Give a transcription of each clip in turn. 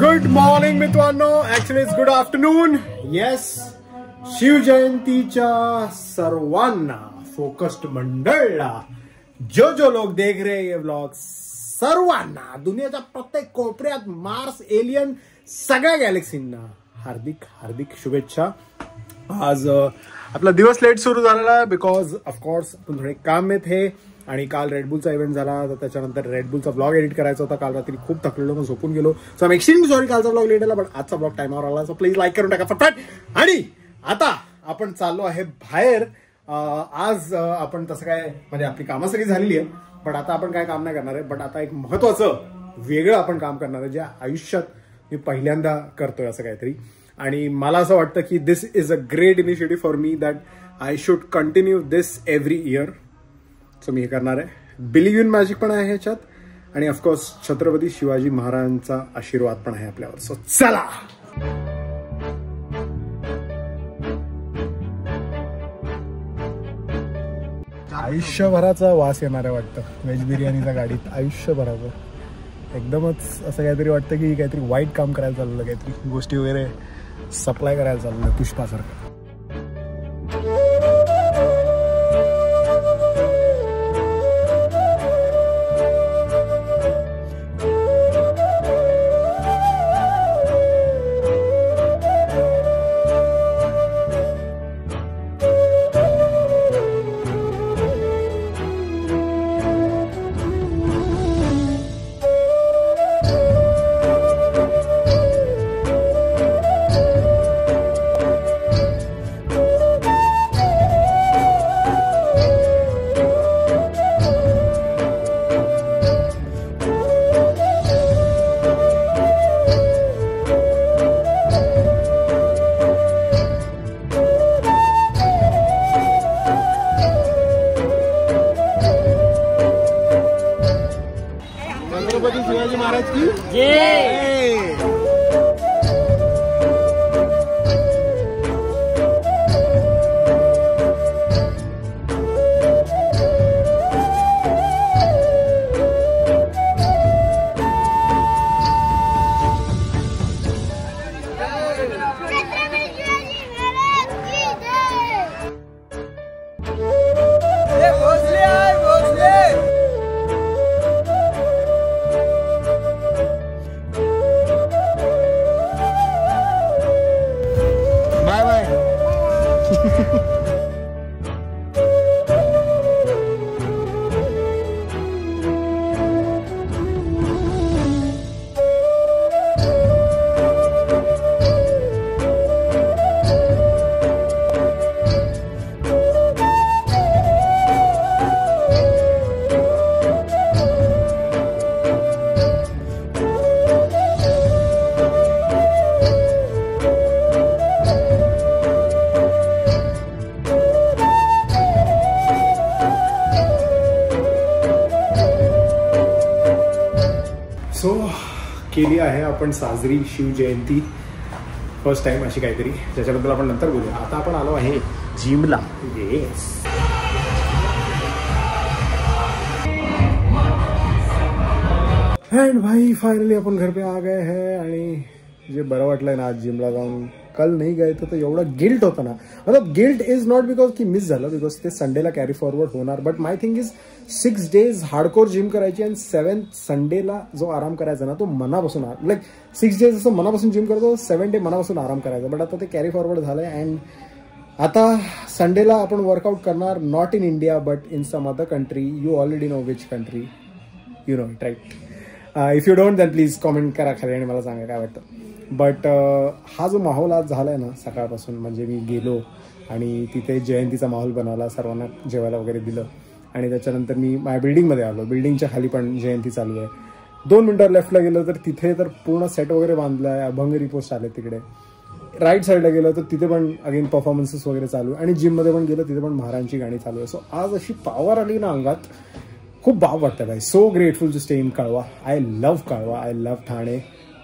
Good morning मित्रांनो, actually it's good afternoon. Yes, शिवजयंतीच्या सर्वांना, फोकस्ड मंडळला, जो लोग देख रहे ये व्लॉग, सर्वांना दुनियाच्या प्रत्येक कोपऱ्यात, मार्स, एलियन, सगळ्या गॅलेक्सींना हार्दिक हार्दिक शुभेच्छा. आज आपला दिवस लेट सुरू झालेला आहे बिकॉज ऑफकोर्स आपण थोडे काम थे आणि काल रेडबुलचा इव्हेंट झाला, तर त्याच्यानंतर रेडबुलचा ब्लॉग एडिट करायचा होता. काल रात्री खूप थकलेलो, मग झोपून गेलो. So I am extremely sorry कालचा ब्लॉग लेट आला, पण आजचा ब्लॉग टाइमवर आला. सो प्लीज लाईक करून टाका फटाफट. आणि आता आपण चाललो आहे बाहेर. आज आपण तसं काय म्हणजे आपली कामं सगळी झालेली आहे, पण आता आपण काय काम नाही करणार आहे. बट आता एक महत्वाचं वेगळं आपण काम करणार आहे, जे आयुष्यात मी पहिल्यांदा करतोय असं काहीतरी. आणि मला असं वाटतं की this is a great initiative for me that I should continue this every year. So मी हे करणार आहे. बिलीव्ह इन मॅजिक पण आहे ह्याच्यात, आणि ऑफकोर्स छत्रपती शिवाजी महाराजांचा आशीर्वाद पण आहे आपल्यावर. सो चला. आयुष्यभराचा वास येणार आहे वाटतं व्हेज बिर्याणीच्या गाडीत. आयुष्यभराचं एकदमच असं काहीतरी वाटतं की काहीतरी वाईट काम करायला चाललं, काहीतरी गोष्टी वगैरे सप्लाय करायला चाललं पुष्पासारखं. छत्रपती शिवाजी महाराज की जय. सो केली आहे आपण साजरी शिवजयंती फर्स्ट टाइम अशी काहीतरी, ज्याच्याबद्दल आपण नंतर बोलूया. आता आपण आलो आहे जिमला. येस, एंड भाई फायनली अपन घर पे आ गए हैं. आणि जे बरं वाटलंय ना आज जिमला जाऊन. कल नाही गए तर एवढं गिल्ट होतं ना. मतलब गिल्ट इज नॉट बिकॉज की मिस झालं, बिकॉज ते संडेला कॅरी फॉरवर्ड होणार. But my thing is 6 days hardcore gym करायची आणि 7th संडेला जो आराम करायचा ना तो मनापासून, लाईक 6 days असं मनापासून जिम करतो, 7 day मनापासून आराम करायचा. बट आता ते कॅरी फॉरवर्ड झालंय. अँड आता संडेला आपण वर्कआउट करणार, not in India but in some other country. You already know which country, you know it right. If you don't then please comment करा खाली आणि मला सांगा काय वाटतं. बट हा जो माहोल आज झाला आहे ना सकाळपासून, म्हणजे मी गेलो आणि तिथे जयंतीचा माहोल बनवला, सर्वांना जेवायला वगैरे दिलं, आणि त्याच्यानंतर मी माझ्या बिल्डिंगमध्ये आलो. बिल्डिंगच्या खाली पण जयंती चालू आहे. 2 मिनिटावर लेफ्टला गेलं तर तिथे तर पूर्ण सेट वगैरे बांधला आहे, अभंग रिपोस्ट आले तिकडे. राईट साईडला गेलं तर तिथे पण अगेन परफॉर्मन्सेस वगैरे चालू, आणि जिममध्ये पण गेलं तिथे पण महाराजांची गाणी चालू आहे. सो आज अशी पॉवर आली ना अंगात, खूप भाव वाटतं भाई. So grateful to stay in Kalwa. I love Kalwa, I love Thane.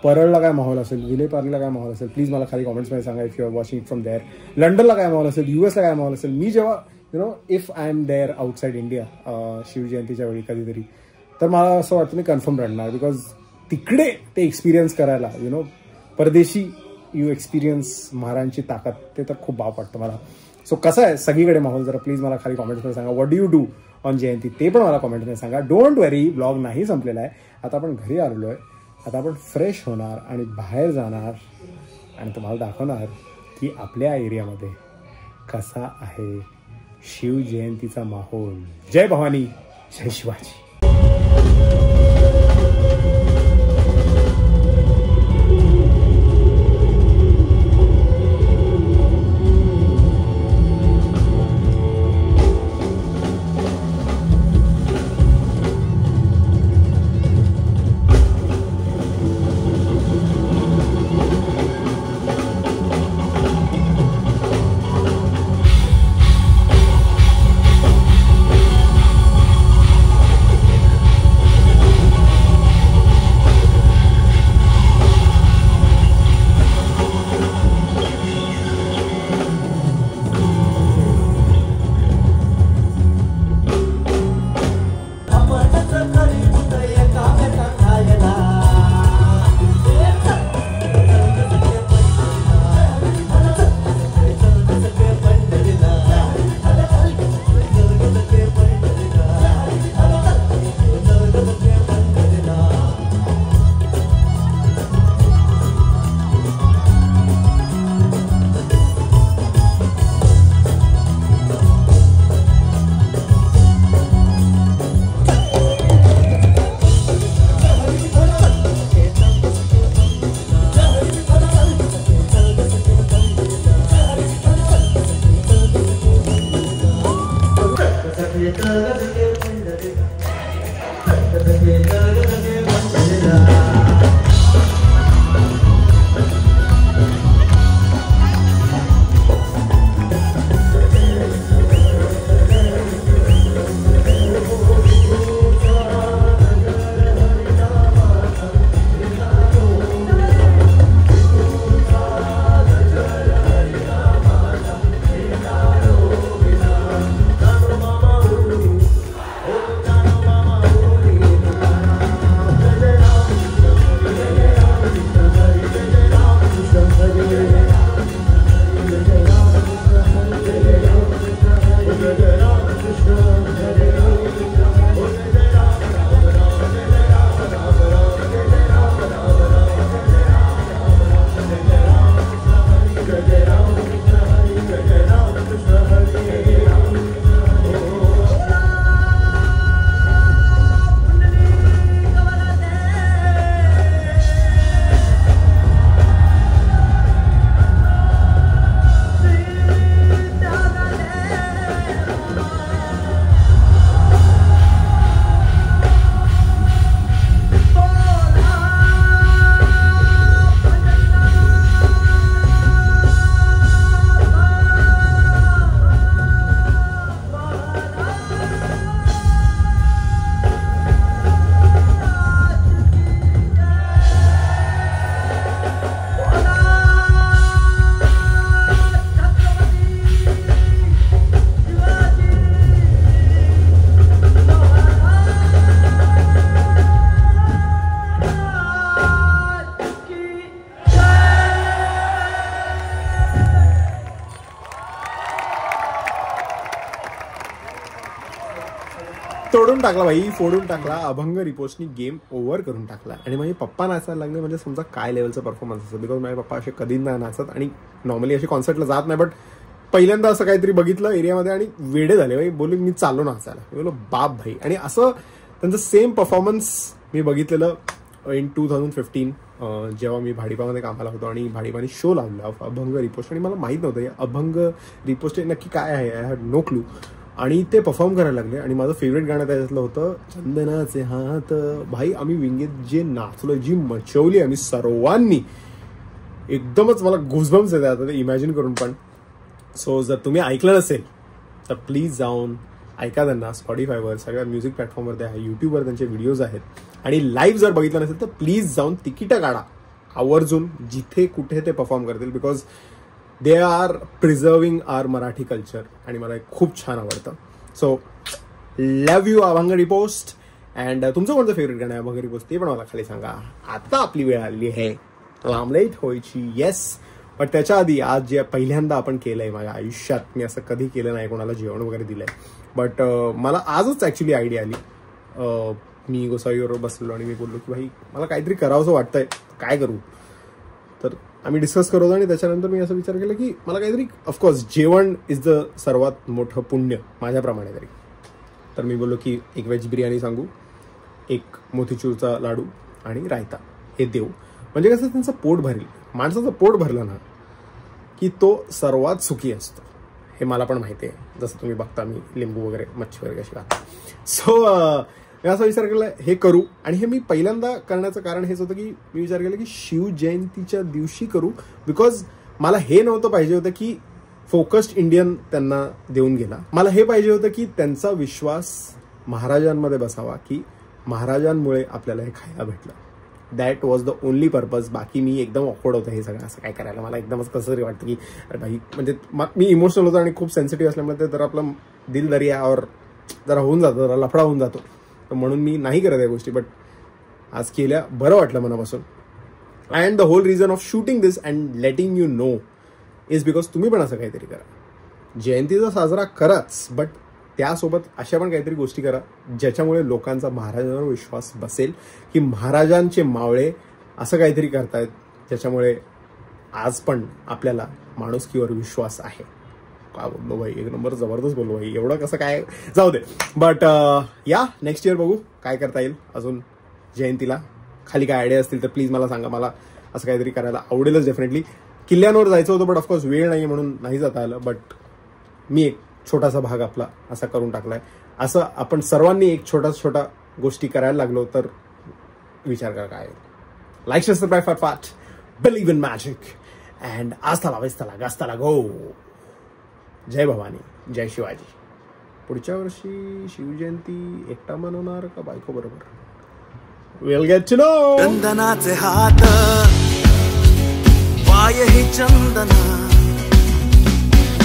परळला काय माहोल असेल, विलेपार्लेला काय माहोल असेल, प्लीज मला खाली कॉमेंट्समध्ये सांगा if you are watching from there. लंडनला काय माहोल असेल, यूएसला काय माहोल असेल. मी जेव्हा if I am there outside India शिवजयंतीच्या वेळी कधीतरी, तर मला असं वाटतं मी कन्फर्म रडणार, बिकॉज तिकडे ते एक्सपिरियन्स करायला परदेशी एक्सपिरियन्स महाराजांची ताकद, ते तर खूप भाव वाटतं मला. सो कसं आहे सगळीकडे माहोल, जरा प्लीज मला खाली कॉमेंट्समध्ये सांगा. What do you do on Jayanti, ते पण मला कॉमेंटमध्ये सांगा. डोंट वरी, ब्लॉग नाही संपलेला आहे. आता आपण घरी आलेलो आहे, आता आपण फ्रेश होणार आणि बाहेर जाणार आणि तुम्हाला दाखवणार की आपल्या एरियामध्ये कसा आहे शिवजयंतीचा माहोल. जय भवानी, जय शिवाजी. तोडून टाकला भाई, फोडून टाकला. अभंग रिपोर्टनी गेम ओव्हर करून टाकला. आणि माझे पप्पा नाचायला लागले म्हणजे समजा काय लेवलचा परफॉर्मन्स असतो. बिकॉज माझे पप्पा असे कधी नाही नाचत आणि नॉर्मली असे कॉन्सर्टला जात नाही. बट पहिल्यांदा असं काहीतरी बघितलं एरियामध्ये आणि वेडे झाले भाई. बोलले मी चाललो नाचायला. मी बोललो बाप भाई. आणि असं त्यांचं सेम परफॉर्मन्स मी बघितलेलं इन 2015 जेव्हा मी भाडीपामध्ये कामाला होतो आणि भाडीपाने शो लावला अभंग रिपोस्ट. आणि मला माहीत नव्हतं अभंग रिपोस्ट नक्की काय आहे. I had no clue. आणि ते परफॉर्म करायला लागले. आणि माझं फेवरेट गाणं त्याच्यातलं होतं चंदनाचे हात. भाई आम्ही विंगेत जे नाचलो, जी मचवली आम्ही सर्वांनी, एकदमच मला गुजबम्स येते आता ते इमॅजिन करून पण. सो जर तुम्ही ऐकलं नसेल तर प्लीज जाऊन ऐका त्यांना. स्पॉटिफायवर, सगळ्या म्युझिक प्लॅटफॉर्मवर ते आहे, युट्यूबवर त्यांचे व्हिडिओज आहेत. आणि लाईव्ह जर बघितलं नसेल तर प्लीज जाऊन तिकीटं काढा आवर्जून जिथे कुठे ते परफॉर्म करतील. Because they are preserving our Marathi culture आणि मला खूप छान आवडतं. So love you Abhang repost. And तुमचं कोणतं फेवरेट गाणं आहे भगरी पोस्ट ते पण मला खाली सांगा. आता आपली वेळ आली आहे लांबलेट व्हायची. येस, पण त्याच्या आधी आज जे पहिल्यांदा आपण केलंय माझ्या आयुष्यात, मी असं कधी केलं नाही कोणाला जेवण वगैरे दिलंय, बट मला आजच ॲक्च्युली आयडिया आली. मी गोसावीवर बसलो आणि मी बोललो की भाई मला काहीतरी करावंसं वाटतंय, काय करू. तर आम्ही डिस्कस करत होतो आणि त्याच्यानंतर मी असं विचार केला की मला काहीतरी, ऑफकोर्स जेवण इज द सर्वात मोठं पुण्य माझ्याप्रमाणे तरी. तर मी बोललो की एक व्हेज बिर्याणी सांगू, एक मोतीचूरचा लाडू आणि रायता हे देऊ, म्हणजे कसं त्यांचं पोट भरेल. माणसाचं पोट भरलं ना की तो सर्वात सुखी असतो, हे मला पण माहिती आहे. जसं तुम्ही बघता मी लिंबू वगैरे मच्छी वगैरे कशी खातो. सो मी असा विचार केला हे करू, आणि हे मी पहिल्यांदा करण्याचं कारण हेच होतं की मी विचार केला की शिवजयंतीच्या दिवशी करू, बिकॉज मला हे नव्हतं पाहिजे होतं की फोकस्ड इंडियन त्यांना देऊन गेला. मला हे पाहिजे होतं की त्यांचा विश्वास महाराजांमध्ये बसावा, की महाराजांमुळे आपल्याला हे खायला भेटलं. That was the only purpose. बाकी मी एकदम ऑकवर्ड होतं हे सगळं असं काय करायला. मला एकदमच कसं तरी वाटतं की अरे भाई, म्हणजे मी इमोशनल होतो आणि खूप सेन्सिटिव्ह असल्यामुळे ते जरा आपलं दिल दरिया और जरा होऊन जातो, जरा लफडा होऊन जातो. तर म्हणून मी नाही करत या गोष्टी, बट आज केल्या बरं वाटलं मनापासून. And the whole reason of shooting this and letting you know is because तुम्ही पण असं काहीतरी करा. जयंतीचा साजरा कराच, बट त्यासोबत अशा पण काहीतरी गोष्टी करा ज्याच्यामुळे लोकांचा महाराजांवर विश्वास बसेल, की महाराजांचे मावळे असं काहीतरी करतायत ज्याच्यामुळे आज पण आपल्याला माणुसकीवर विश्वास आहे. काय बोललो भाई, एक नंबर जबरदस्त बोललो भाई. एवढं कसं काय जाऊ दे, बट या नेक्स्ट इयर बघू काय करता येईल अजून जयंतीला. खाली काय आयडिया असतील तर प्लीज मला सांगा. मला असं काहीतरी करायला आवडेलच डेफिनेटली. किल्ल्यांवर जायचं होतं, बट ऑफकोर्स वेळ नाही म्हणून नाही जाता आलं. बट मी एक छोटासा भाग आपला असा करून टाकलाय. असं आपण सर्वांनी एक छोटा गोष्टी करायला लागलो तर विचार करा काय. Like subscribe for fast, believe in magic and आस्था ला वेस्ताला गास्ताला गो. जय भवानी, जय शिवाजी. पुढच्या वर्षी शिवजयंती एकटा मनवणार का बायको बरोबर? Will get to know. चंदनाचे हात पाय ही चंदना